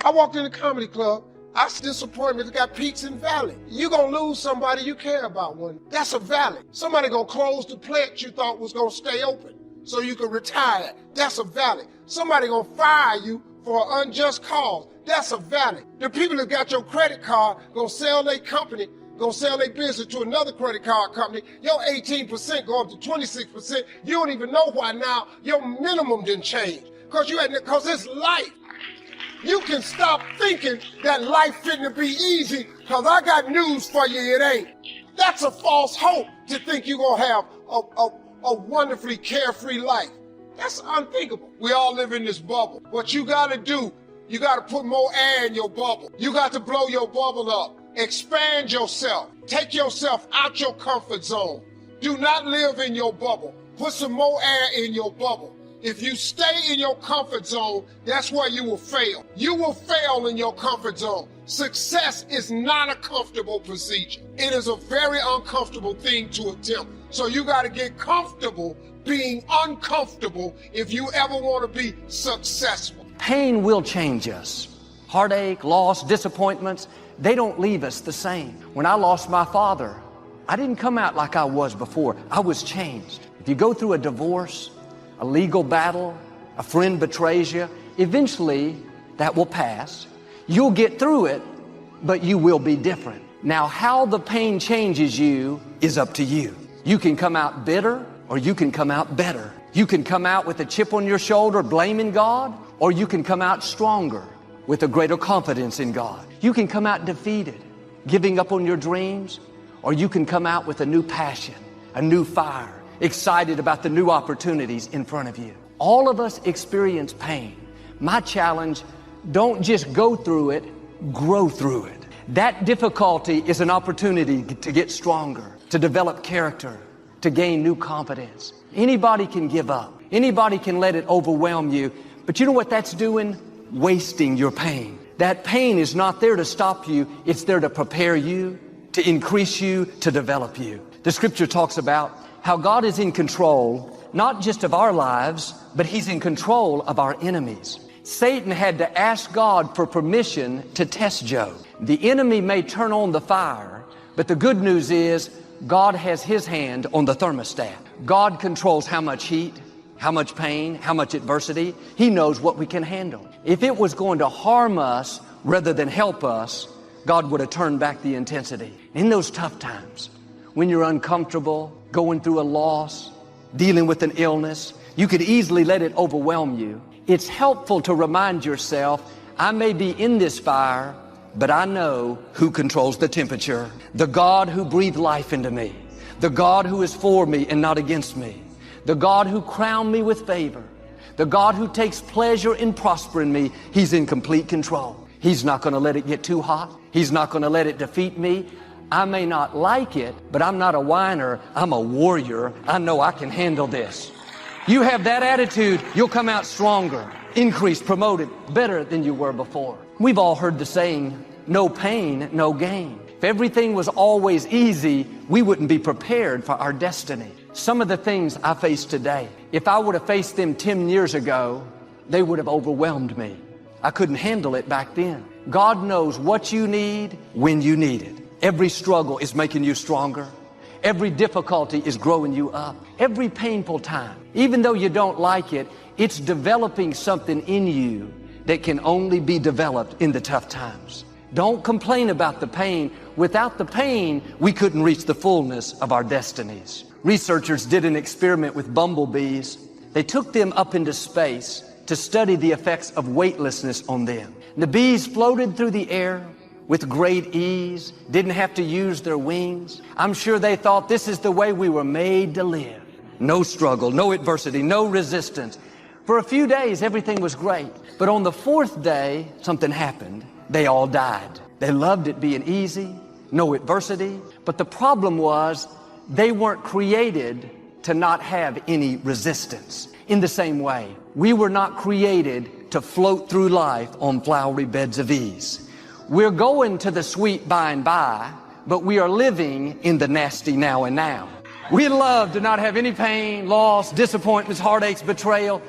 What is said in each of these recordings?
I walked in the comedy club. I see disappointment. It got peaks and valleys. You're going to lose somebody you care about one. That's a valley. Somebody going to close the plant you thought was going to stay open so you could retire. That's a valley. Somebody going to fire you for an unjust cause. That's a valley. The people that got your credit card going to sell their company, going to sell their business to another credit card company. Your 18% go up to 26%. You don't even know why now your minimum didn't change. Because it's life. You can stop thinking that life fitting to be easy, because I got news for you, it ain't. That's a false hope to think you're going to have a wonderfully carefree life. That's unthinkable. We all live in this bubble. What you got to do, you got to put more air in your bubble. You got to blow your bubble up. Expand yourself. Take yourself out your comfort zone. Do not live in your bubble. Put some more air in your bubble. If you stay in your comfort zone, that's where you will fail. You will fail in your comfort zone. Success is not a comfortable procedure. It is a very uncomfortable thing to attempt. So you got to get comfortable being uncomfortable if you ever want to be successful. Pain will change us. Heartache, loss, disappointments, they don't leave us the same. When I lost my father, I didn't come out like I was before. I was changed. If you go through a divorce, a legal battle, a friend betrays you, eventually that will pass. You'll get through it, but you will be different. Now, how the pain changes you is up to you. You can come out bitter, or you can come out better. You can come out with a chip on your shoulder blaming God, or you can come out stronger with a greater confidence in God. You can come out defeated, giving up on your dreams, or you can come out with a new passion, a new fire, excited about the new opportunities in front of you. All of us experience pain. My challenge, don't just go through it, grow through it. That difficulty is an opportunity to get stronger, to develop character, to gain new confidence. Anybody can give up. Anybody can let it overwhelm you. But you know what that's doing? Wasting your pain. That pain is not there to stop you. It's there to prepare you, to increase you, to develop you. The scripture talks about how God is in control, not just of our lives, but He's in control of our enemies. Satan had to ask God for permission to test Job. The enemy may turn on the fire, but the good news is God has His hand on the thermostat. God controls how much heat, how much pain, how much adversity. He knows what we can handle. If it was going to harm us rather than help us, God would have turned back the intensity. In those tough times, when you're uncomfortable, going through a loss, dealing with an illness, you could easily let it overwhelm you. It's helpful to remind yourself, I may be in this fire, but I know who controls the temperature. The God who breathed life into me. The God who is for me and not against me. The God who crowned me with favor. The God who takes pleasure in prospering me. He's in complete control. He's not going to let it get too hot. He's not going to let it defeat me. I may not like it, but I'm not a whiner. I'm a warrior. I know I can handle this. You have that attitude, you'll come out stronger, increased, promoted, better than you were before. We've all heard the saying, no pain, no gain. If everything was always easy, we wouldn't be prepared for our destiny. Some of the things I face today, if I would have faced them 10 years ago, they would have overwhelmed me. I couldn't handle it back then. God knows what you need when you need it. Every struggle is making you stronger. Every difficulty is growing you up. Every painful time, even though you don't like it, it's developing something in you that can only be developed in the tough times. Don't complain about the pain. Without the pain, we couldn't reach the fullness of our destinies. Researchers did an experiment with bumblebees. They took them up into space to study the effects of weightlessness on them. The bees floated through the air with great ease, didn't have to use their wings. I'm sure they thought this is the way we were made to live. No struggle, no adversity, no resistance. For a few days, everything was great. But on the 4th day, something happened. They all died. They loved it being easy, no adversity. But the problem was they weren't created to not have any resistance. In the same way, we were not created to float through life on flowery beds of ease. We're going to the sweet by and by, but we are living in the nasty now and now. We love to not have any pain, loss, disappointments, heartaches, betrayal.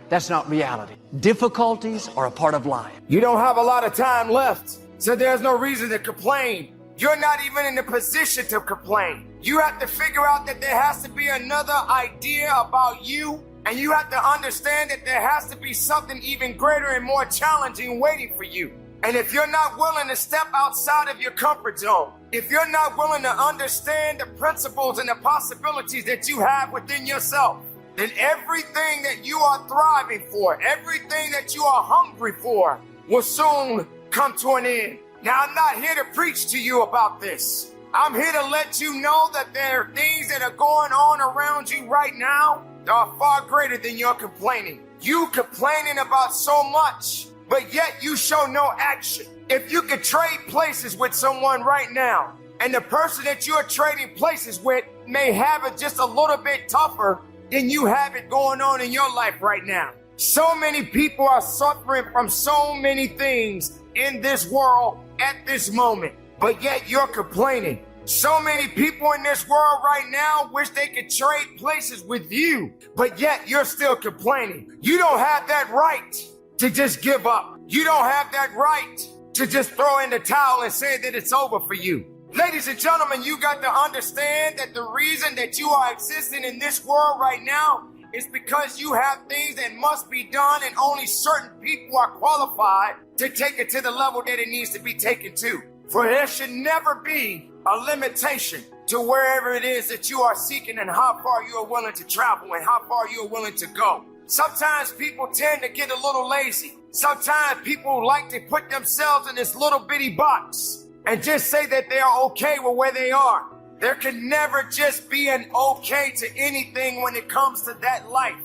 That's not reality. Difficulties are a part of life. You don't have a lot of time left, so there's no reason to complain. You're not even in a position to complain. You have to figure out that there has to be another idea about you, and you have to understand that there has to be something even greater and more challenging waiting for you. And if you're not willing to step outside of your comfort zone, if you're not willing to understand the principles and the possibilities that you have within yourself, then everything that you are thriving for, everything that you are hungry for, will soon come to an end. Now, I'm not here to preach to you about this. I'm here to let you know that there are things that are going on around you right now that are far greater than your complaining. You complaining about so much, but yet you show no action. If you could trade places with someone right now, and the person that you're trading places with may have it just a little bit tougher than you have it going on in your life right now. So many people are suffering from so many things in this world at this moment, but yet you're complaining. So many people in this world right now wish they could trade places with you, but yet you're still complaining. You don't have that right to just give up. You don't have that right to just throw in the towel and say that it's over for you. Ladies and gentlemen, you got to understand that the reason that you are existing in this world right now is because you have things that must be done, and only certain people are qualified to take it to the level that it needs to be taken to. For there should never be a limitation to wherever it is that you are seeking and how far you are willing to travel and how far you are willing to go. Sometimes people tend to get a little lazy. Sometimes people like to put themselves in this little bitty box and just say that they are okay with where they are. There can never just be an okay to anything when it comes to that life.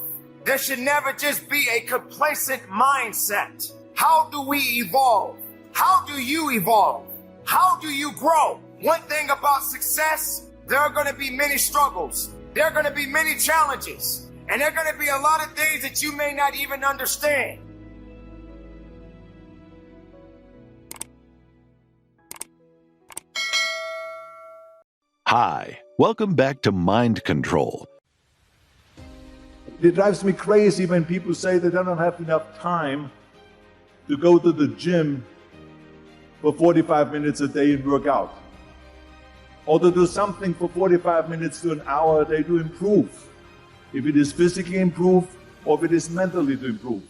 There should never just be a complacent mindset. How do we evolve? How do you evolve? How do you grow? One thing about success, there are going to be many struggles. There are going to be many challenges. And there are going to be a lot of things that you may not even understand. Hi, welcome back to Mind Control. It drives me crazy when people say they don't have enough time to go to the gym for 45 minutes a day and work out. Or to do something for 45 minutes to an hour a day to improve. If it is physically improve or if it is mentally to improve.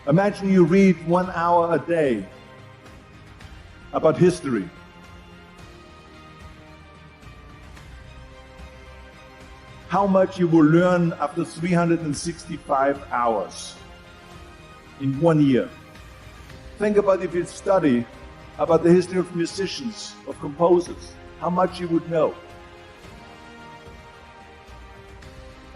Imagine you read 1 hour a day about history. How much you will learn after 365 hours in 1 year. Think about if you study about the history of musicians, of composers, how much you would know.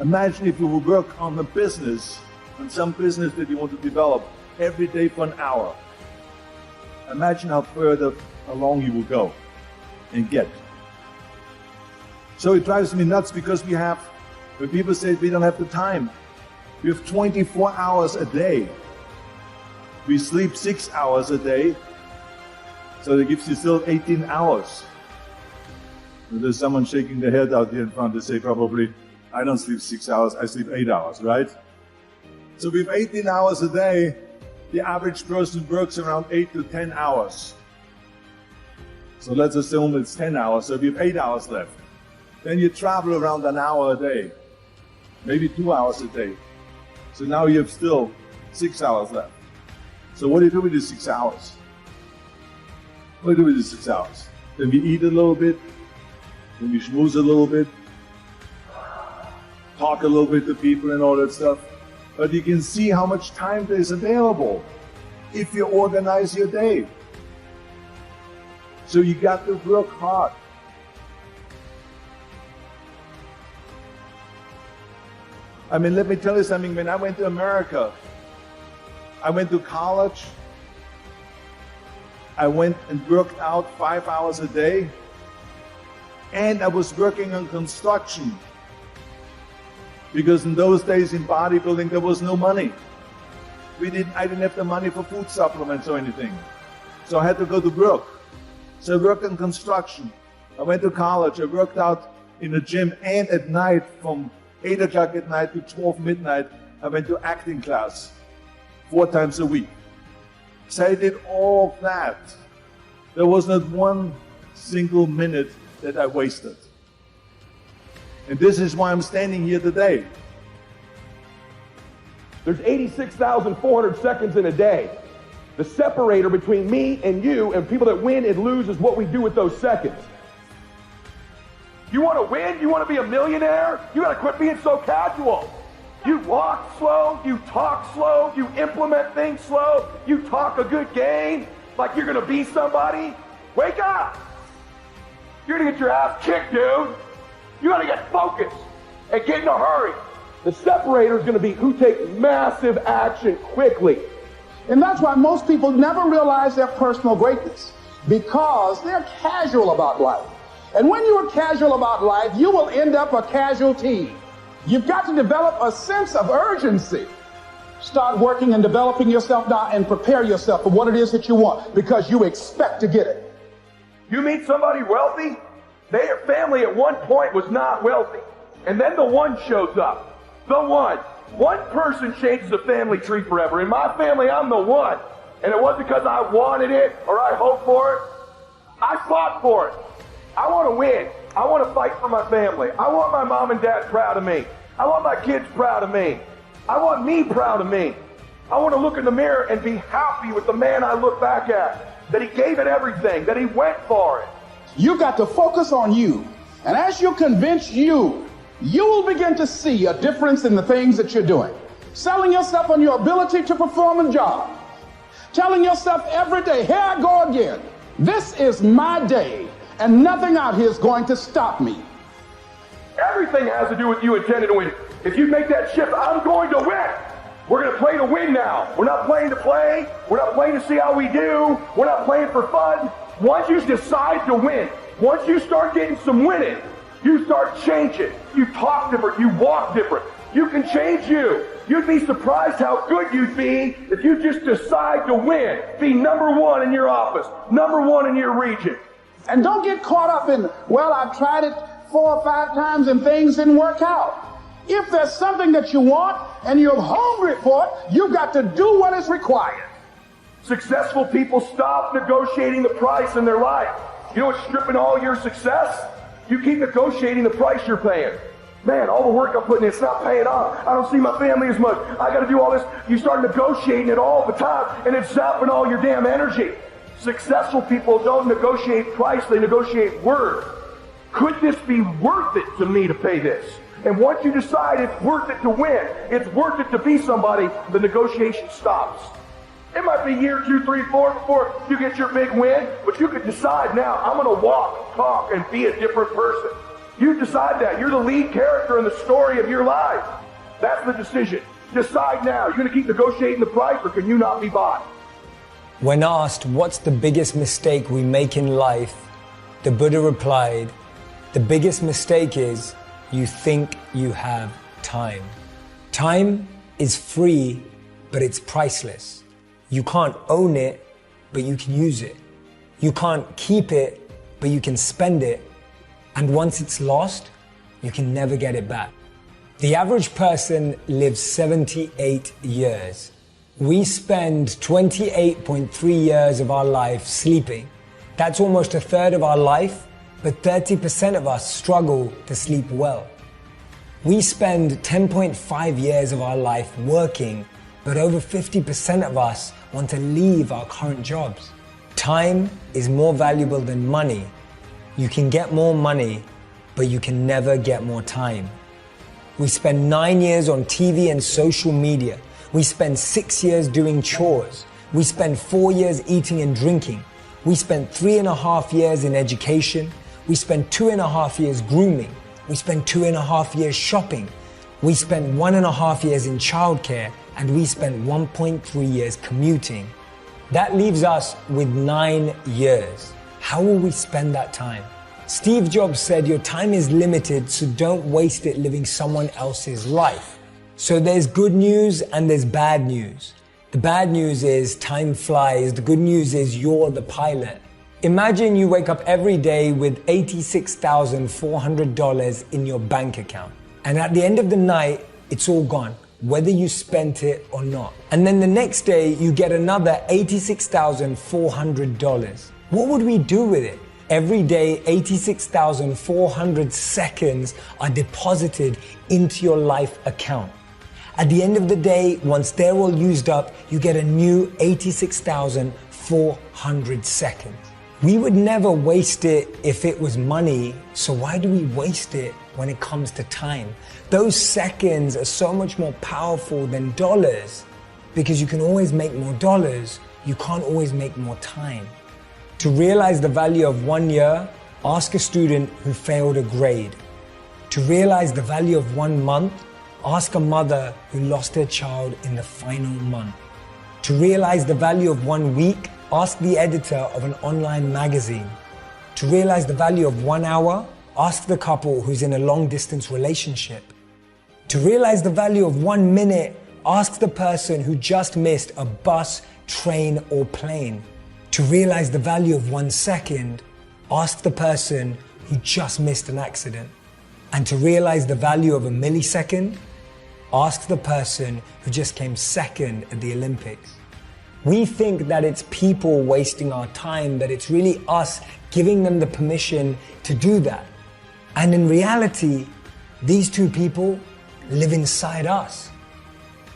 Imagine if you would work on a business, on some business that you want to develop every day for an hour. Imagine how further along you will go and get. So it drives me nuts because when people say we don't have the time, we have 24 hours a day. We sleep 6 hours a day, so that gives you still 18 hours. And there's someone shaking their head out here in front to say probably, I don't sleep 6 hours, I sleep 8 hours, right? So we have 18 hours a day. The average person works around 8 to 10 hours. So let's assume it's 10 hours, so we have 8 hours left. Then you travel around an hour a day, maybe 2 hours a day. So now you have still 6 hours left. So what do you do with these 6 hours? What do you do with these 6 hours? Then we eat a little bit, then we schmooze a little bit, talk a little bit to people and all that stuff. But you can see how much time there is available if you organize your day. So you got to work hard. I mean, let me tell you something. When I went to America, I went to college. I went and worked out 5 hours a day. And I was working on construction. Because in those days in bodybuilding, there was no money. I didn't have the money for food supplements or anything. So I had to go to work. So I worked in construction. I went to college. I worked out in the gym and at night from 8 o'clock at night to 12 midnight. I went to acting class 4 times a week. So I did all that. There was not one single minute that I wasted. And this is why I'm standing here today. There's 86,400 seconds in a day. The separator between me and you and people that win and lose is what we do with those seconds. You want to win? You want to be a millionaire? You got to quit being so casual. You walk slow, you talk slow, you implement things slow, you talk a good game like you're going to be somebody. Wake up! You're going to get your ass kicked, dude. You got to get focused and get in a hurry. The separator is going to be who takes massive action quickly. And that's why most people never realize their personal greatness, because they're casual about life. And when you're casual about life, you will end up a casualty. You've got to develop a sense of urgency. Start working and developing yourself now and prepare yourself for what it is that you want, because you expect to get it. You meet somebody wealthy, their family at one point was not wealthy. And then the one shows up. The one. One person changes the family tree forever. In my family, I'm the one. And it wasn't because I wanted it or I hoped for it. I fought for it. I want to win. I want to fight for my family. I want my mom and dad proud of me. I want my kids proud of me. I want me proud of me. I want to look in the mirror and be happy with the man I look back at, that he gave it everything, that he went for it. You got to focus on you. And as you convince you will begin to see a difference in the things that you're doing. Selling yourself on your ability to perform a job. Telling yourself every day, here I go again. This is my day, and nothing out here is going to stop me. Everything has to do with you intending to win. If you make that shift, I'm going to win. We're going to play to win now. We're not playing to play. We're not playing to see how we do. We're not playing for fun. Once you decide to win, once you start getting some winning, you start changing. You talk different. You walk different. You can change you. You'd be surprised how good you'd be if you just decide to win. Be number one in your office, number one in your region. And don't get caught up in, well, I've tried it 4 or 5 times and things didn't work out. If there's something that you want and you're hungry for it, you've got to do what is required. Successful people stop negotiating the price in their life. You know what's stripping all your success? You keep negotiating the price you're paying. Man, all the work I'm putting in, it's not paying off. I don't see my family as much. I got to do all this. You start negotiating it all the time, and it's zapping all your damn energy. Successful people don't negotiate price, they negotiate worth. Could this be worth it to me to pay this? And once you decide it's worth it to win, it's worth it to be somebody, the negotiation stops. It might be year 2, 3, 4 before you get your big win, but you could decide now, I'm going to walk, talk, and be a different person. You decide that. You're the lead character in the story of your life. That's the decision. Decide now. You're going to keep negotiating the price, or can you not be bought? When asked what's the biggest mistake we make in life, the Buddha replied, the biggest mistake is you think you have time. Time is free, but it's priceless. You can't own it, but you can use it. You can't keep it, but you can spend it. And once it's lost, you can never get it back. The average person lives 78 years. We spend 28.3 years of our life sleeping. That's almost a third of our life, but 30% of us struggle to sleep well. We spend 10.5 years of our life working, but over 50% of us want to leave our current jobs. Time is more valuable than money. You can get more money, but you can never get more time. We spend 9 years on TV and social media. We spend 6 years doing chores. We spend 4 years eating and drinking. We spend 3.5 years in education. We spend 2.5 years grooming. We spend 2.5 years shopping. We spend 1.5 years in childcare, and we spend 1.3 years commuting. That leaves us with 9 years. How will we spend that time? Steve Jobs said, your time is limited, so don't waste it living someone else's life. So there's good news and there's bad news. The bad news is time flies. The good news is you're the pilot. Imagine you wake up every day with $86,400 in your bank account. And at the end of the night, it's all gone. whether you spent it or not. And then the next day, you get another $86,400. What would we do with it? Every day, 86,400 seconds are deposited into your life account. At the end of the day, once they're all used up, you get a new 86,400 seconds. We would never waste it if it was money, so why do we waste it when it comes to time? Those seconds are so much more powerful than dollars, because you can always make more dollars, you can't always make more time. To realize the value of 1 year, ask a student who failed a grade. To realize the value of 1 month, ask a mother who lost her child in the final month. To realize the value of 1 week, ask the editor of an online magazine. To realize the value of 1 hour, ask the couple who's in a long-distance relationship. To realize the value of 1 minute, ask the person who just missed a bus, train, or plane. To realize the value of 1 second, ask the person who just missed an accident. And to realize the value of a millisecond, ask the person who just came second at the Olympics. We think that it's people wasting our time, but it's really us giving them the permission to do that. And in reality, these two people live inside us.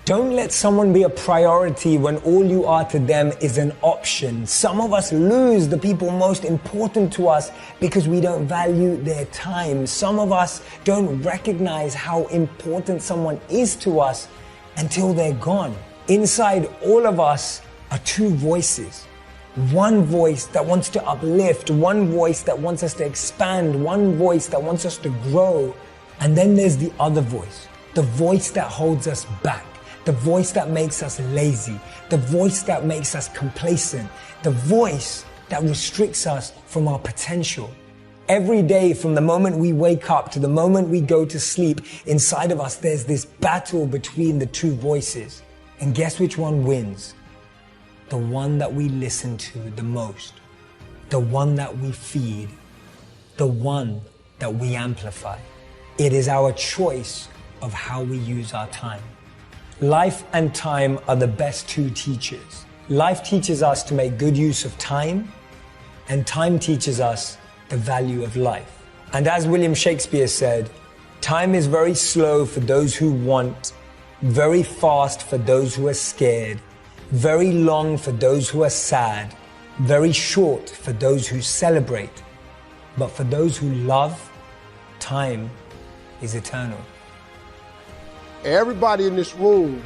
Don't let someone be a priority when all you are to them is an option. Some of us lose the people most important to us because we don't value their time. Some of us don't recognize how important someone is to us until they're gone. Inside all of us are two voices. One voice that wants to uplift, one voice that wants us to expand, one voice that wants us to grow. And then there's the other voice, the voice that holds us back, the voice that makes us lazy, the voice that makes us complacent, the voice that restricts us from our potential. Every day, from the moment we wake up to the moment we go to sleep, inside of us there's this battle between the two voices. And guess which one wins? The one that we listen to the most, the one that we feed, the one that we amplify. It is our choice of how we use our time. Life and time are the best two teachers. Life teaches us to make good use of time, and time teaches us the value of life. And as William Shakespeare said, time is very slow for those who want, very fast for those who are scared, very long for those who are sad, very short for those who celebrate. But for those who love, time is eternal. Everybody in this room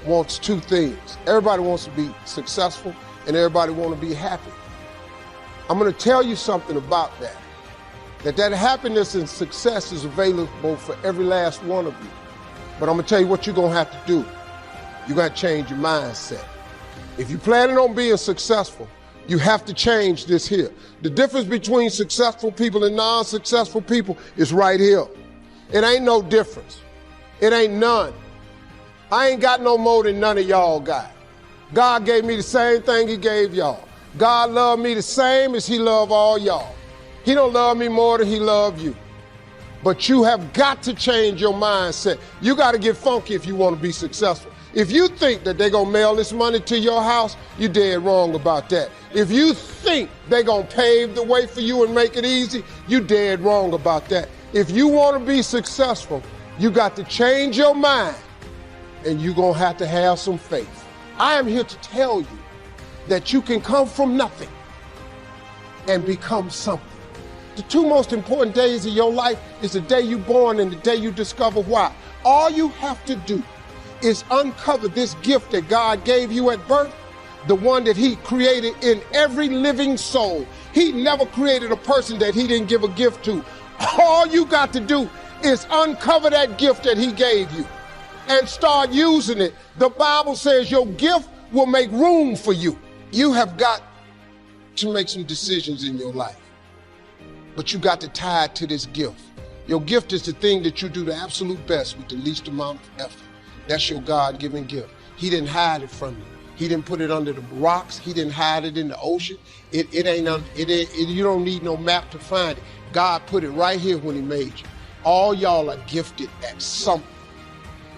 wants two things. Everybody wants to be successful and everybody wants to be happy. I'm going to tell you something about that. That happiness and success is available for every last one of you. But I'm going to tell you what you're going to have to do. You got to change your mindset. If you're planning on being successful, you have to change this here. The difference between successful people and non-successful people is right here. It ain't no difference. It ain't none. I ain't got no more than none of y'all got. God gave me the same thing he gave y'all. God loved me the same as he loved all y'all. He don't love me more than he loved you. But you have got to change your mindset. You got to get funky if you want to be successful. If you think that they're going to mail this money to your house, you're dead wrong about that. If you think they're going to pave the way for you and make it easy, you're dead wrong about that. If you want to be successful, you got to change your mind, and you're going to have some faith. I am here to tell you that you can come from nothing and become something. The two most important days of your life is the day you're born and the day you discover why. All you have to do is uncover this gift that God gave you at birth, the one that he created in every living soul. He never created a person that he didn't give a gift to. All you got to do is uncover that gift that he gave you and start using it. The Bible says your gift will make room for you. You have got to make some decisions in your life, but you got to tie it to this gift. Your gift is the thing that you do the absolute best with the least amount of effort. That's your God-given gift. He didn't hide it from you. He didn't put it under the rocks. He didn't hide it in the ocean. You don't need no map to find it. God put it right here when he made you. All y'all are gifted at something.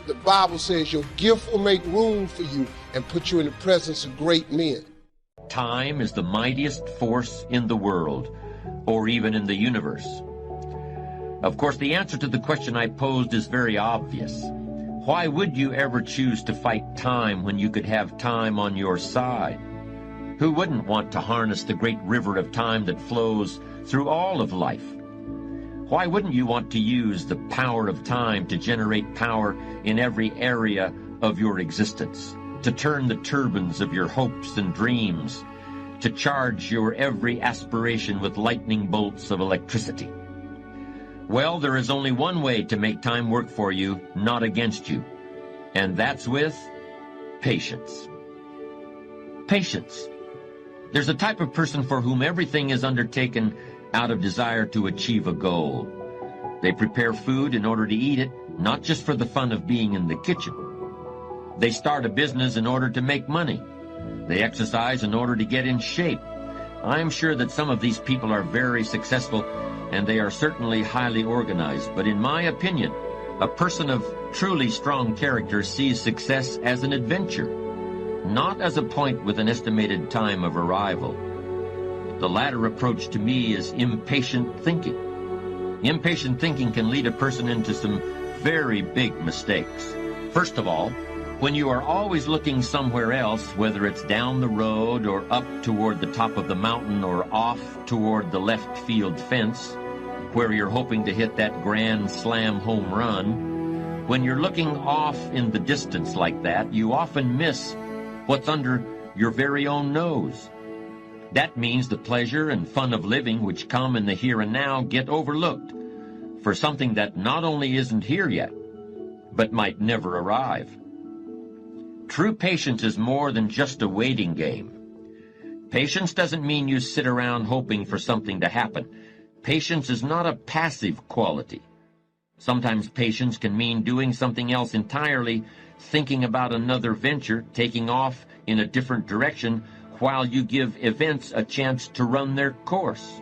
The Bible says your gift will make room for you and put you in the presence of great men. Time is the mightiest force in the world, or even in the universe. Of course, the answer to the question I posed is very obvious. Why would you ever choose to fight time when you could have time on your side? Who wouldn't want to harness the great river of time that flows through all of life? Why wouldn't you want to use the power of time to generate power in every area of your existence, to turn the turbines of your hopes and dreams, to charge your every aspiration with lightning bolts of electricity? Well, there is only one way to make time work for you, not against you, and that's with patience. Patience. There's a type of person for whom everything is undertaken out of desire to achieve a goal. They prepare food in order to eat it, not just for the fun of being in the kitchen. They start a business in order to make money. They exercise in order to get in shape. I'm sure that some of these people are very successful, and they are certainly highly organized, but in my opinion, a person of truly strong character sees success as an adventure, not as a point with an estimated time of arrival. The latter approach to me is impatient thinking. Impatient thinking can lead a person into some very big mistakes. First of all, when you are always looking somewhere else, whether it's down the road or up toward the top of the mountain or off toward the left field fence, where you're hoping to hit that grand slam home run, when you're looking off in the distance like that, you often miss what's under your very own nose. That means the pleasure and fun of living which come in the here and now get overlooked for something that not only isn't here yet, but might never arrive. True patience is more than just a waiting game. Patience doesn't mean you sit around hoping for something to happen. Patience is not a passive quality. Sometimes patience can mean doing something else entirely, thinking about another venture, taking off in a different direction, while you give events a chance to run their course.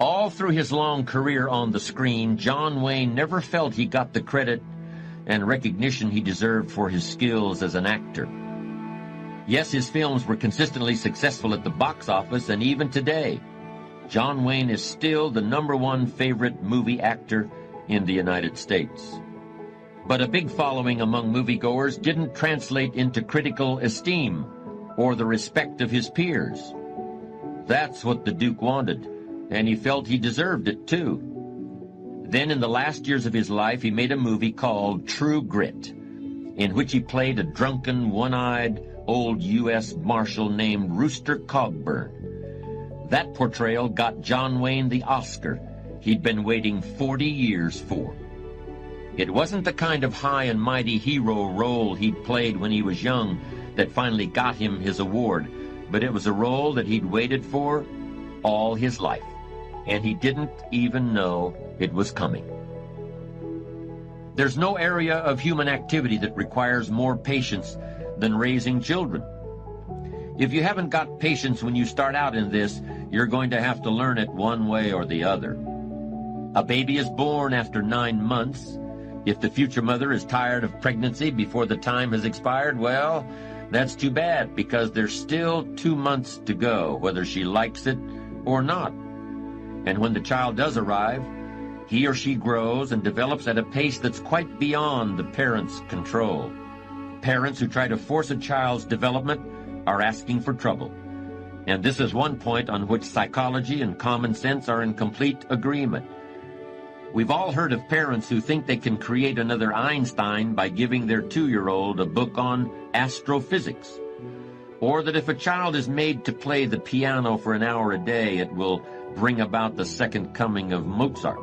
All through his long career on the screen, John Wayne never felt he got the credit and recognition he deserved for his skills as an actor. Yes, his films were consistently successful at the box office, and even today, John Wayne is still the #1 favorite movie actor in the United States. But a big following among moviegoers didn't translate into critical esteem or the respect of his peers. That's what the Duke wanted, and he felt he deserved it too. Then in the last years of his life, he made a movie called True Grit, in which he played a drunken, one-eyed old U.S. Marshal named Rooster Cogburn. That portrayal got John Wayne the Oscar he'd been waiting 40 years for. It wasn't the kind of high and mighty hero role he'd played when he was young that finally got him his award, but it was a role that he'd waited for all his life, and he didn't even know it was coming. There's no area of human activity that requires more patience than raising children. If you haven't got patience when you start out in this, you're going to have to learn it one way or the other. A baby is born after 9 months. If the future mother is tired of pregnancy before the time has expired, well, that's too bad, because there's still 2 months to go, whether she likes it or not. And when the child does arrive, he or she grows and develops at a pace that's quite beyond the parent's control. Parents who try to force a child's development are asking for trouble. And this is one point on which psychology and common sense are in complete agreement. We've all heard of parents who think they can create another Einstein by giving their 2-year-old a book on astrophysics, or that if a child is made to play the piano for an hour a day, it will bring about the second coming of Mozart.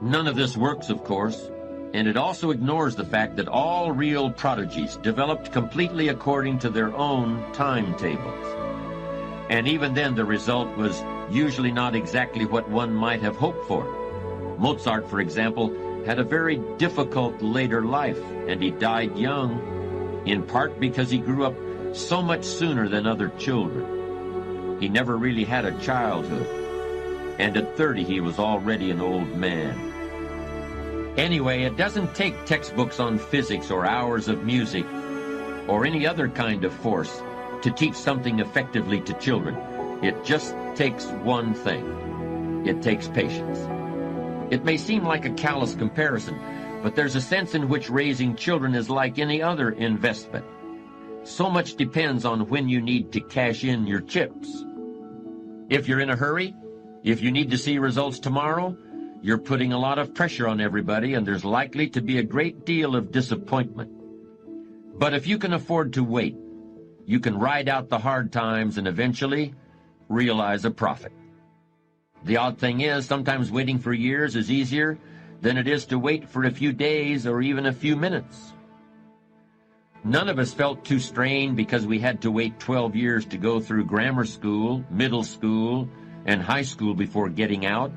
None of this works, of course, and it also ignores the fact that all real prodigies developed completely according to their own timetables. And even then, the result was usually not exactly what one might have hoped for. Mozart, for example, had a very difficult later life, and he died young, in part because he grew up so much sooner than other children. He never really had a childhood, and at 30 he was already an old man. Anyway, it doesn't take textbooks on physics or hours of music or any other kind of force to teach something effectively to children. It just takes one thing. It takes patience. It may seem like a callous comparison, but there's a sense in which raising children is like any other investment. So much depends on when you need to cash in your chips. If you're in a hurry, if you need to see results tomorrow, you're putting a lot of pressure on everybody, and there's likely to be a great deal of disappointment. But if you can afford to wait, you can ride out the hard times and eventually realize a profit. The odd thing is, sometimes waiting for years is easier than it is to wait for a few days or even a few minutes. None of us felt too strained because we had to wait 12 years to go through grammar school, middle school, and high school before getting out,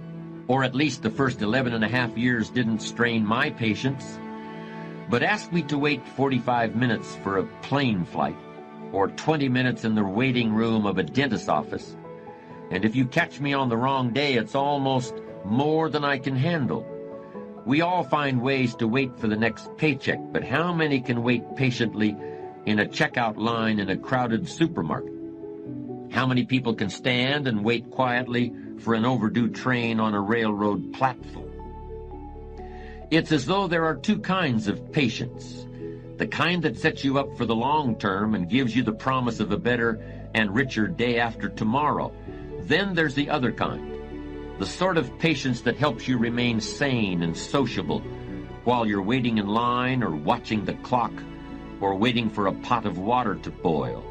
or at least the first 11 and a half years didn't strain my patience. But ask me to wait 45 minutes for a plane flight, or 20 minutes in the waiting room of a dentist's office, and if you catch me on the wrong day, it's almost more than I can handle. We all find ways to wait for the next paycheck, but how many can wait patiently in a checkout line in a crowded supermarket? How many people can stand and wait quietly for an overdue train on a railroad platform? It's as though there are two kinds of patience. The kind that sets you up for the long term and gives you the promise of a better and richer day after tomorrow. Then there's the other kind. The sort of patience that helps you remain sane and sociable while you're waiting in line or watching the clock or waiting for a pot of water to boil.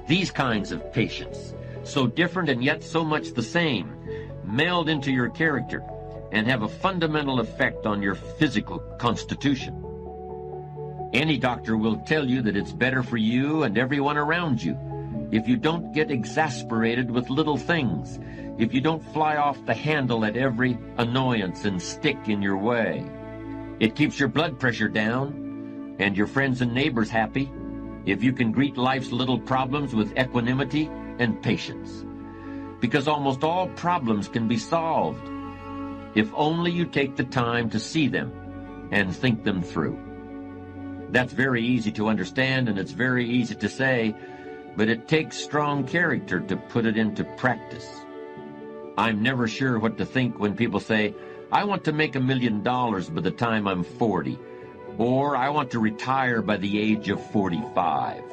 These kinds of patience, so different and yet so much the same, meld into your character and have a fundamental effect on your physical constitution. Any doctor will tell you that it's better for you and everyone around you if you don't get exasperated with little things, if you don't fly off the handle at every annoyance and stick in your way. It keeps your blood pressure down and your friends and neighbors happy if you can greet life's little problems with equanimity and patience. Because almost all problems can be solved if only you take the time to see them and think them through. That's very easy to understand and it's very easy to say, but it takes strong character to put it into practice. I'm never sure what to think when people say, I want to make $1 million by the time I'm 40, or I want to retire by the age of 45.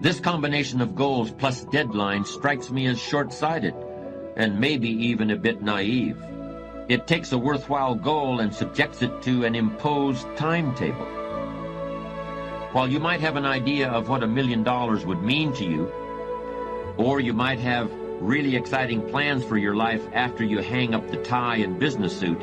This combination of goals plus deadlines strikes me as short-sighted, and maybe even a bit naive. It takes a worthwhile goal and subjects it to an imposed timetable. While you might have an idea of what $1 million would mean to you, or you might have really exciting plans for your life after you hang up the tie and business suit,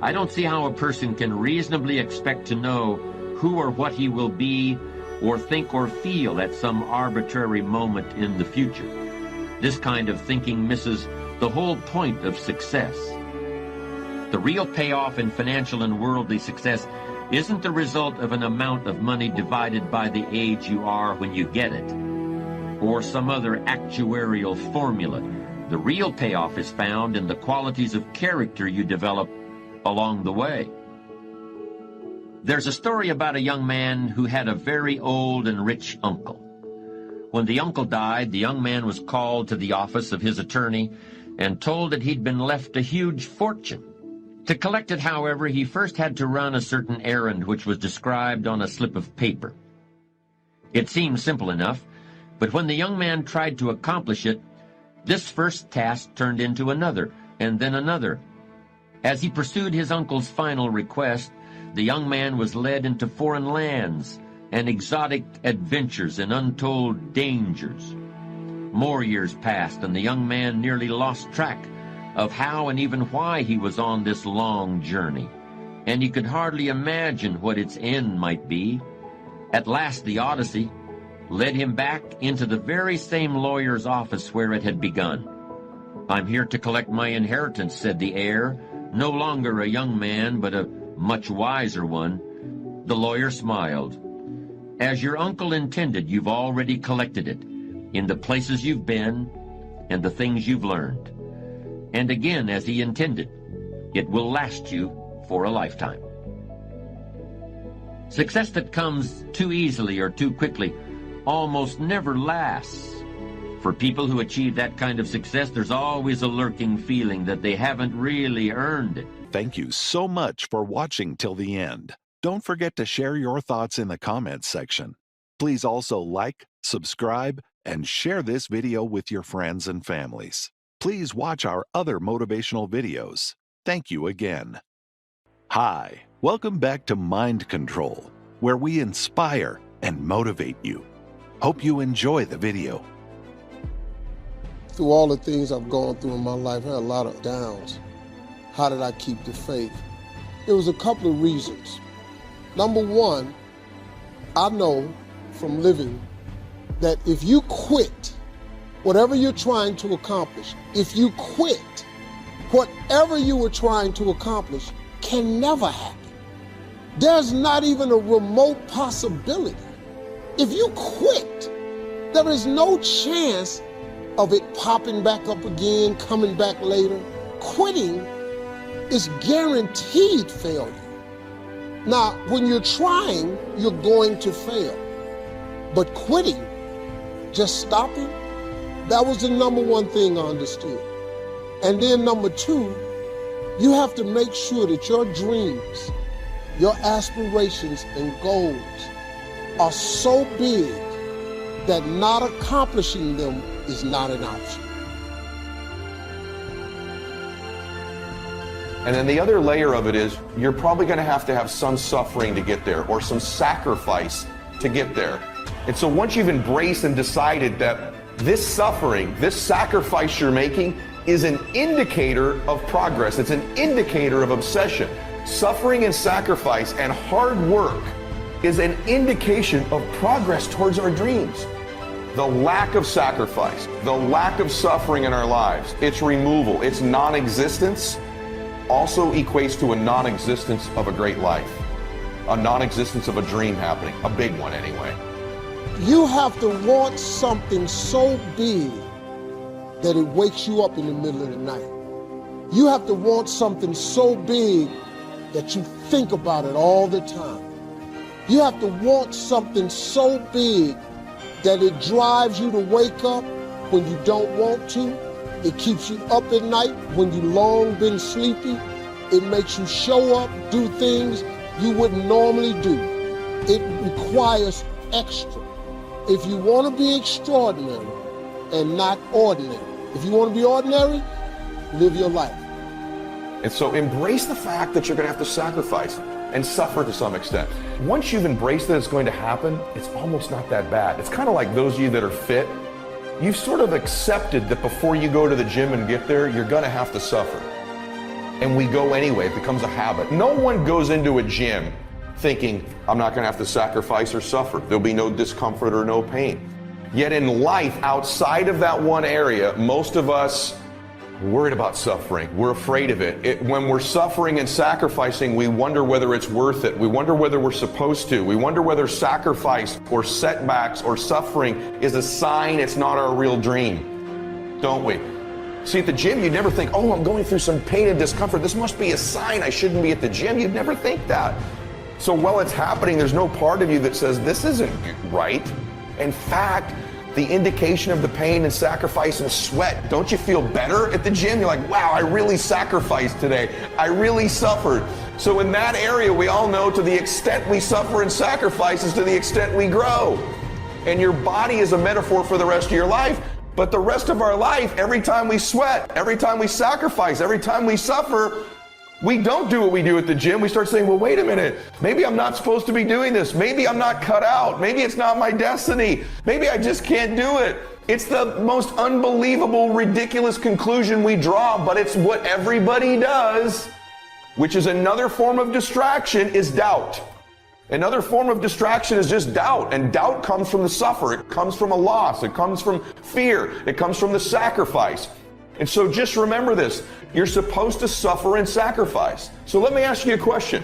I don't see how a person can reasonably expect to know who or what he will be or think or feel at some arbitrary moment in the future. This kind of thinking misses the whole point of success. The real payoff in financial and worldly success isn't the result of an amount of money divided by the age you are when you get it, or some other actuarial formula. The real payoff is found in the qualities of character you develop along the way. There's a story about a young man who had a very old and rich uncle. When the uncle died, the young man was called to the office of his attorney and told that he'd been left a huge fortune. To collect it, however, he first had to run a certain errand which was described on a slip of paper. It seemed simple enough, but when the young man tried to accomplish it, this first task turned into another, and then another. As he pursued his uncle's final request, the young man was led into foreign lands and exotic adventures and untold dangers. More years passed, and the young man nearly lost track of how and even why he was on this long journey, and he could hardly imagine what its end might be. At last the Odyssey led him back into the very same lawyer's office where it had begun. "I'm here to collect my inheritance," said the heir, no longer a young man, but a much wiser one. The lawyer smiled. "As your uncle intended, you've already collected it, in the places you've been and the things you've learned. And again, as he intended, it will last you for a lifetime. Success that comes too easily or too quickly almost never lasts. For people who achieve that kind of success, there's always a lurking feeling that they haven't really earned it. Thank you so much for watching till the end. Don't forget to share your thoughts in the comments section. Please also like, subscribe, and share this video with your friends and families. Please watch our other motivational videos. Thank you again. Hi, welcome back to Mind Control, where we inspire and motivate you. Hope you enjoy the video. Through all the things I've gone through in my life, I had a lot of downs. How did I keep the faith? There was a couple of reasons. Number one, I know from living that if you quit whatever you're trying to accomplish, if you quit, whatever you were trying to accomplish can never happen. There's not even a remote possibility. If you quit, there is no chance of it popping back up again, coming back later. Quitting is guaranteed failure. Now, when you're trying, you're going to fail. But quitting, just stopping, that was the number one thing I understood. And then number two, you have to make sure that your dreams, your aspirations and goals are so big that not accomplishing them is not an option. And then the other layer of it is you're probably going to have some suffering to get there or some sacrifice to get there. And so once you've embraced and decided that this suffering, this sacrifice you're making is an indicator of progress. It's an indicator of obsession. Suffering and sacrifice and hard work is an indication of progress towards our dreams. The lack of sacrifice, the lack of suffering in our lives, its removal, its non-existence also equates to a non-existence of a great life, a non-existence of a dream happening, a big one anyway. You have to want something so big that it wakes you up in the middle of the night. You have to want something so big that you think about it all the time. You have to want something so big that it drives you to wake up when you don't want to. It keeps you up at night when you long been sleepy. It makes you show up, do things you wouldn't normally do. It requires extra. If you want to be extraordinary and not ordinary, if you want to be ordinary, live your life. And so embrace the fact that you're going to have to sacrifice and suffer to some extent. Once you've embraced that it's going to happen, it's almost not that bad. It's kind of like those of you that are fit. You've sort of accepted that before you go to the gym and get there, you're going to have to suffer. And we go anyway. It becomes a habit. No one goes into a gym thinking, I'm not going to have to sacrifice or suffer. There'll be no discomfort or no pain. Yet in life, outside of that one area, most of us are worried about suffering. We're afraid of it. When we're suffering and sacrificing, we wonder whether it's worth it. We wonder whether we're supposed to. We wonder whether sacrifice or setbacks or suffering is a sign it's not our real dream, don't we? See, at the gym, you'd never think, oh, I'm going through some pain and discomfort. This must be a sign I shouldn't be at the gym. You'd never think that. So while it's happening, there's no part of you that says this isn't right. In fact, the indication of the pain and sacrifice and sweat, don't you feel better at the gym? You're like, wow, I really sacrificed today. I really suffered. So in that area, we all know to the extent we suffer and sacrifice is to the extent we grow. And your body is a metaphor for the rest of your life. But the rest of our life, every time we sweat, every time we sacrifice, every time we suffer, we don't do what we do at the gym. We start saying, well, wait a minute. Maybe I'm not supposed to be doing this. Maybe I'm not cut out. Maybe it's not my destiny. Maybe I just can't do it. It's the most unbelievable, ridiculous conclusion we draw, but it's what everybody does, which is another form of distraction, is doubt. Another form of distraction is just doubt, and doubt comes from the suffer. It comes from a loss. It comes from fear. It comes from the sacrifice. And so just remember this. You're supposed to suffer and sacrifice. So let me ask you a question.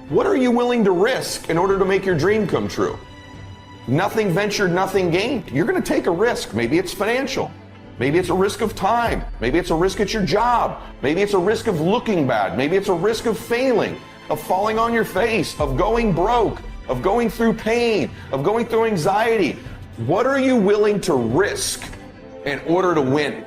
What are you willing to risk in order to make your dream come true? Nothing ventured, nothing gained. You're going to take a risk. Maybe it's financial. Maybe it's a risk of time. Maybe it's a risk at your job. Maybe it's a risk of looking bad. Maybe it's a risk of failing, of falling on your face, of going broke, of going through pain, of going through anxiety. What are you willing to risk in order to win?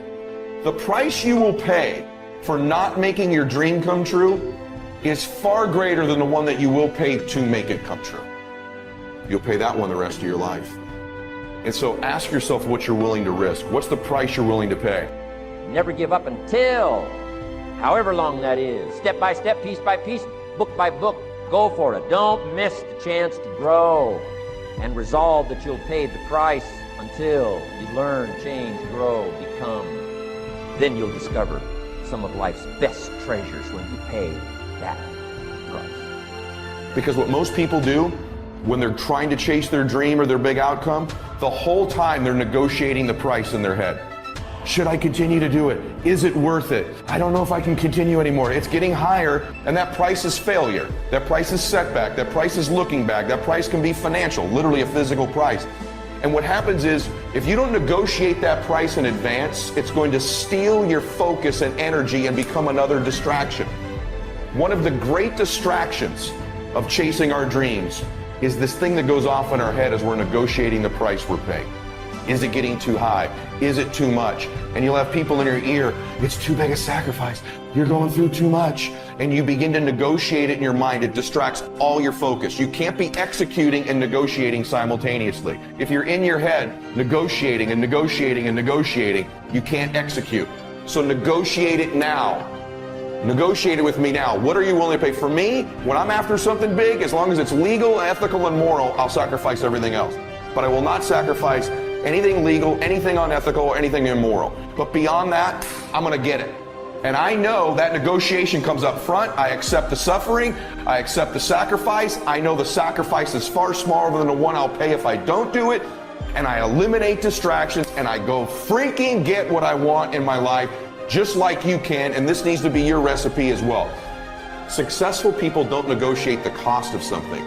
The price you will pay for not making your dream come true is far greater than the one that you will pay to make it come true. You'll pay that one the rest of your life. And so ask yourself what you're willing to risk. What's the price you're willing to pay? Never give up until, however long that is, step by step, piece by piece, book by book, go for it. Don't miss the chance to grow, and resolve that you'll pay the price until you learn, change, grow, become. Then you'll discover some of life's best treasures when you pay that price. Because what most people do when they're trying to chase their dream or their big outcome, the whole time they're negotiating the price in their head. Should I continue to do it? Is it worth it? I don't know if I can continue anymore. It's getting higher, and that price is failure. That price is setback. That price is looking back. That price can be financial, literally a physical price. And what happens is, if you don't negotiate that price in advance, it's going to steal your focus and energy and become another distraction. One of the great distractions of chasing our dreams is this thing that goes off in our head as we're negotiating the price we're paying. Is it getting too high? Is it too much? And you'll have people in your ear, it's too big a sacrifice. You're going through too much. And you begin to negotiate it in your mind. It distracts all your focus. You can't be executing and negotiating simultaneously. If you're in your head negotiating and negotiating and negotiating, you can't execute. So negotiate it now. Negotiate it with me now. What are you willing to pay? For me, when I'm after something big, as long as it's legal, ethical, and moral, I'll sacrifice everything else. But I will not sacrifice anything legal, anything unethical, or anything immoral. But beyond that, I'm going to get it. And I know that negotiation comes up front. I accept the suffering. I accept the sacrifice. I know the sacrifice is far smaller than the one I'll pay if I don't do it. And I eliminate distractions, and I go freaking get what I want in my life, just like you can, and this needs to be your recipe as well. Successful people don't negotiate the cost of something.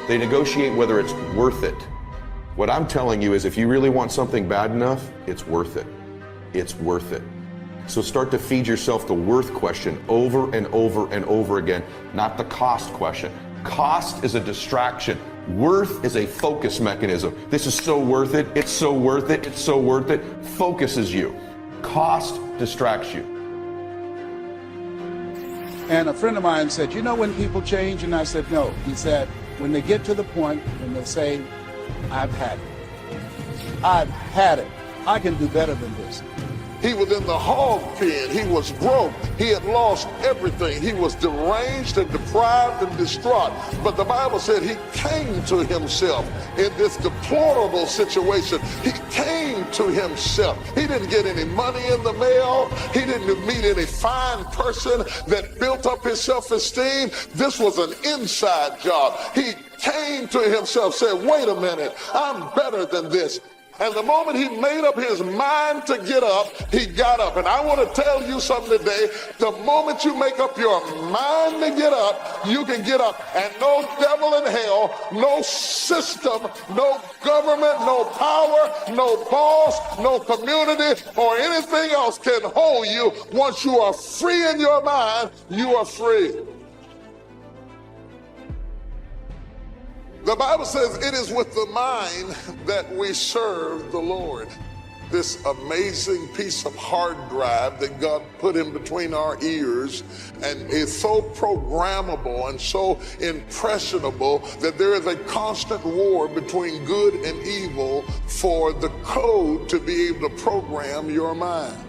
They negotiate whether it's worth it. What I'm telling you is, if you really want something bad enough, it's worth it. It's worth it. So start to feed yourself the worth question over and over and over again, not the cost question. Cost is a distraction. Worth is a focus mechanism. This is so worth it. It's so worth it. It's so worth it. Focuses you. Cost distracts you. And a friend of mine said, you know when people change? And I said, no. He said, when they get to the point when they say, I've had it. I've had it. I can do better than this. He was in the hog pen. He was broke. He had lost everything. He was deranged and deprived and distraught. But the Bible said he came to himself in this deplorable situation. He came to himself. He didn't get any money in the mail. He didn't meet any fine person that built up his self-esteem. This was an inside job. He came to himself, said, wait a minute, I'm better than this. And the moment he made up his mind to get up, he got up. And I want to tell you something today. The moment you make up your mind to get up, you can get up. And no devil in hell, no system, no government, no power, no boss, no community, or anything else can hold you. Once you are free in your mind, you are free. The Bible says it is with the mind that we serve the Lord. This amazing piece of hard drive that God put in between our ears and is so programmable and so impressionable that there is a constant war between good and evil for the code to be able to program your mind.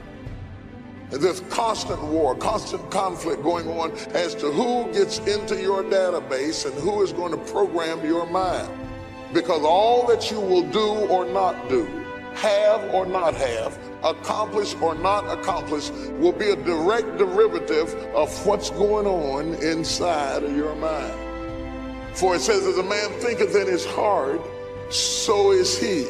There's constant war, constant conflict going on as to who gets into your database and who is going to program your mind. Because all that you will do or not do, have or not have, accomplish or not accomplish, will be a direct derivative of what's going on inside of your mind. For it says, as a man thinketh in his heart, so is he.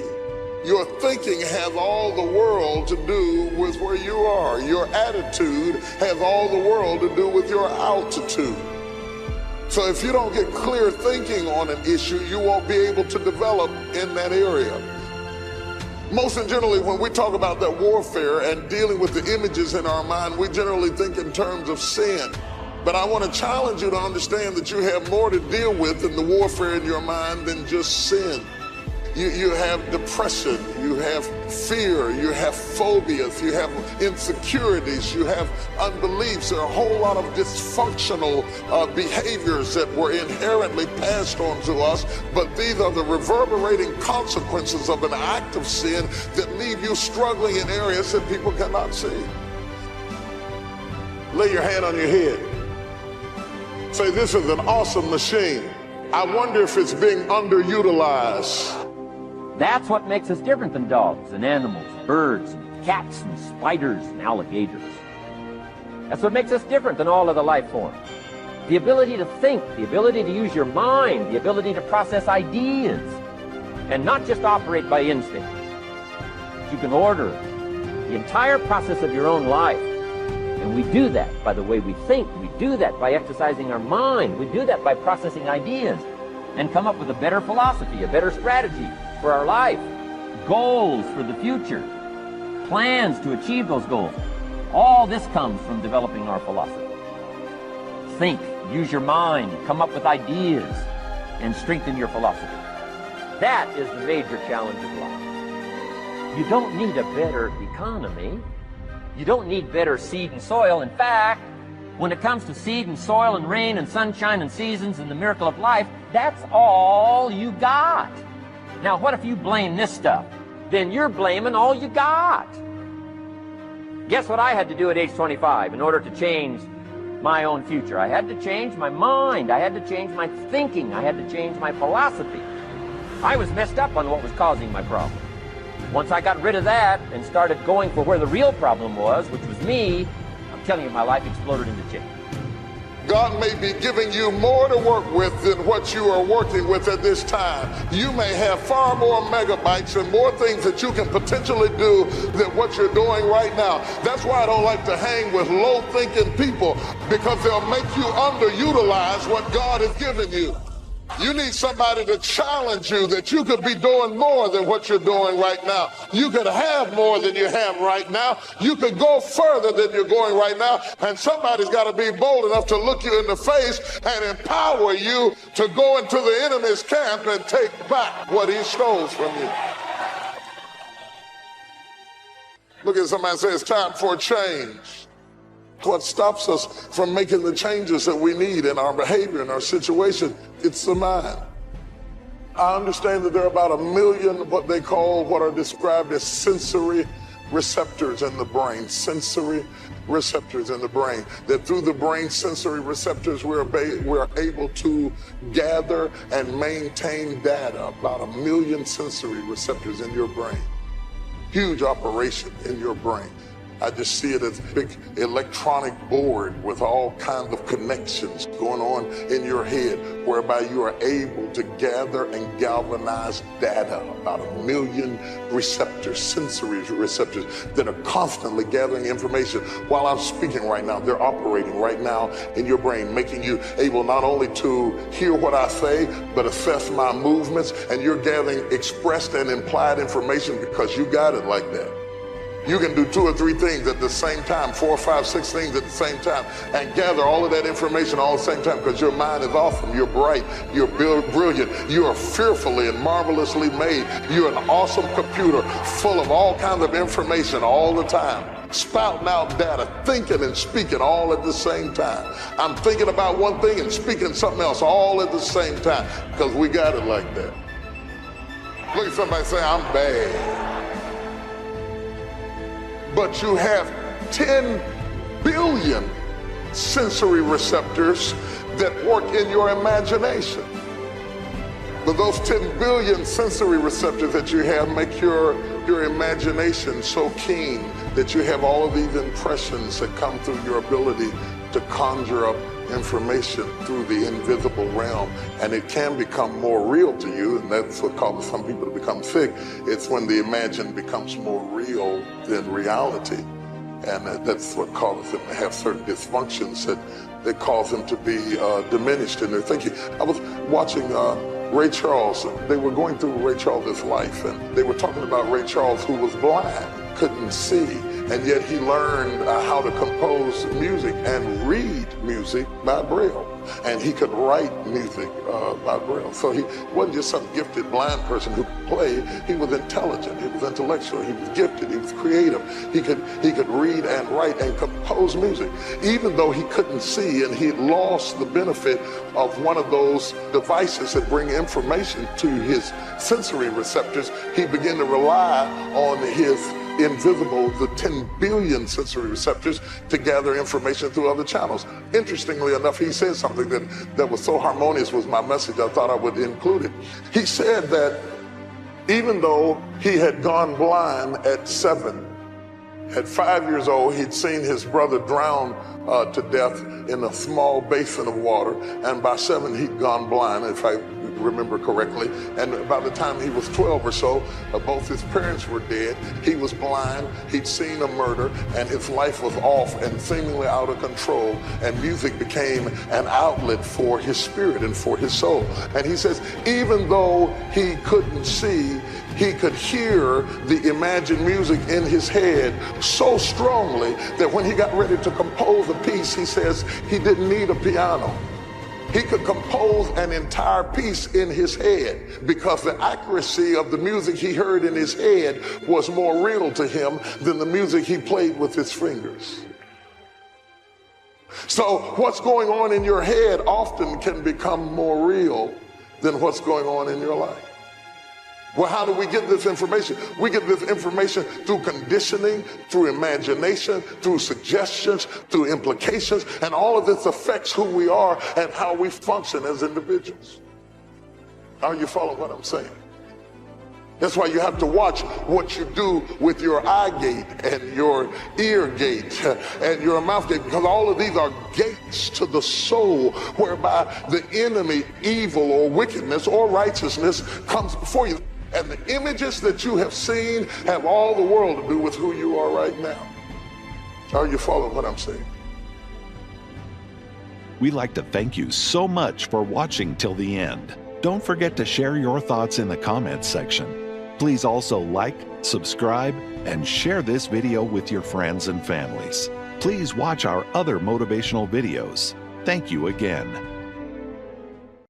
Your thinking has all the world to do with where you are. Your attitude has all the world to do with your altitude. So if you don't get clear thinking on an issue, you won't be able to develop in that area. Most generally, when we talk about that warfare and dealing with the images in our mind, we generally think in terms of sin. But I want to challenge you to understand that you have more to deal with in the warfare in your mind than just sin. You have depression, you have fear, you have phobias, you have insecurities, you have unbeliefs. There are a whole lot of dysfunctional behaviors that were inherently passed on to us, but these are the reverberating consequences of an act of sin that leave you struggling in areas that people cannot see. Lay your hand on your head. Say, this is an awesome machine. I wonder if it's being underutilized. That's what makes us different than dogs and animals, birds, and cats, and spiders, and alligators. That's what makes us different than all other life forms. The ability to think, the ability to use your mind, the ability to process ideas, and not just operate by instinct. You can order the entire process of your own life. And we do that by the way we think. We do that by exercising our mind. We do that by processing ideas and come up with a better philosophy, a better strategy for our life, goals for the future, plans to achieve those goals. All this comes from developing our philosophy. Think, use your mind, come up with ideas, and strengthen your philosophy. That is the major challenge of life. You don't need a better economy. You don't need better seed and soil. In fact, when it comes to seed and soil and rain and sunshine and seasons and the miracle of life, that's all you got. Now, what if you blame this stuff? Then you're blaming all you got. Guess what I had to do at age 25 in order to change my own future? I had to change my mind. I had to change my thinking. I had to change my philosophy. I was messed up on what was causing my problem. Once I got rid of that and started going for where the real problem was, which was me, I'm telling you, my life exploded into change. God may be giving you more to work with than what you are working with at this time. You may have far more megabytes and more things that you can potentially do than what you're doing right now. That's why I don't like to hang with low-thinking people, because they'll make you underutilize what God has given you. You need somebody to challenge you that you could be doing more than what you're doing right now. You could have more than you have right now. You could go further than you're going right now. And somebody's got to be bold enough to look you in the face and empower you to go into the enemy's camp and take back what he stole from you. Look at somebody and say, it's time for a change. What stops us from making the changes that we need in our behavior, in our situation, it's the mind. I understand that there are about 1 million what are described as sensory receptors in the brain. Sensory receptors in the brain. That through the brain sensory receptors, we're able to gather and maintain data. About 1 million sensory receptors in your brain. Huge operation in your brain. I just see it as a big electronic board with all kinds of connections going on in your head, whereby you are able to gather and galvanize data. About 1 million receptors, sensory receptors, that are constantly gathering information. While I'm speaking right now, they're operating right now in your brain, making you able not only to hear what I say, but assess my movements, and you're gathering expressed and implied information because you got it like that. You can do 2 or 3 things at the same time, 4 or 5, 6 things at the same time, and gather all of that information all at the same time, because your mind is awesome, you're bright, you're brilliant, you are fearfully and marvelously made. You're an awesome computer full of all kinds of information all the time, spouting out data, thinking and speaking all at the same time. I'm thinking about one thing and speaking something else all at the same time, because we got it like that. Look at somebody say, I'm bad. But you have 10 billion sensory receptors that work in your imagination. But those 10 billion sensory receptors that you have make your imagination so keen that you have all of these impressions that come through your ability to conjure up information through the invisible realm, and it can become more real to you, and that's what causes some people to become sick. It's when the imagined becomes more real than reality, and that's what causes them to have certain dysfunctions that cause them to be diminished in their thinking. I was watching Ray Charles, they were going through Ray Charles' life, and they were talking about Ray Charles, who was blind, couldn't see, and yet he learned how to compose music and read music by Braille. And he could write music by Braille. So he wasn't just some gifted blind person who could play. He was intelligent, he was intellectual, he was gifted, he was creative. He could read and write and compose music. Even though he couldn't see and he lost the benefit of one of those devices that bring information to his sensory receptors, he began to rely on his invisible, the 10 billion sensory receptors to gather information through other channels. Interestingly enough, he said something that was so harmonious was my message, I thought I would include it. He said that even though he had gone blind at 7, at 5 years old, he'd seen his brother drown to death in a small basin of water, and by 7 he'd gone blind, if I remember correctly. And by the time he was 12 or so, both his parents were dead. He was blind, he'd seen a murder, and his life was off and seemingly out of control, and music became an outlet for his spirit and for his soul. And he says, even though he couldn't see, he could hear the imagined music in his head so strongly that when he got ready to compose a piece, he says he didn't need a piano. He could compose an entire piece in his head because the accuracy of the music he heard in his head was more real to him than the music he played with his fingers. So what's going on in your head often can become more real than what's going on in your life. Well, how do we get this information? We get this information through conditioning, through imagination, through suggestions, through implications, and all of this affects who we are and how we function as individuals. Are you following what I'm saying? That's why you have to watch what you do with your eye gate and your ear gate and your mouth gate, because all of these are gates to the soul whereby the enemy, evil or wickedness or righteousness comes before you. And the images that you have seen have all the world to do with who you are right now. Are you following what I'm saying? We'd like to thank you so much for watching till the end. Don't forget to share your thoughts in the comments section. Please also like, subscribe, and share this video with your friends and families. Please watch our other motivational videos. Thank you again.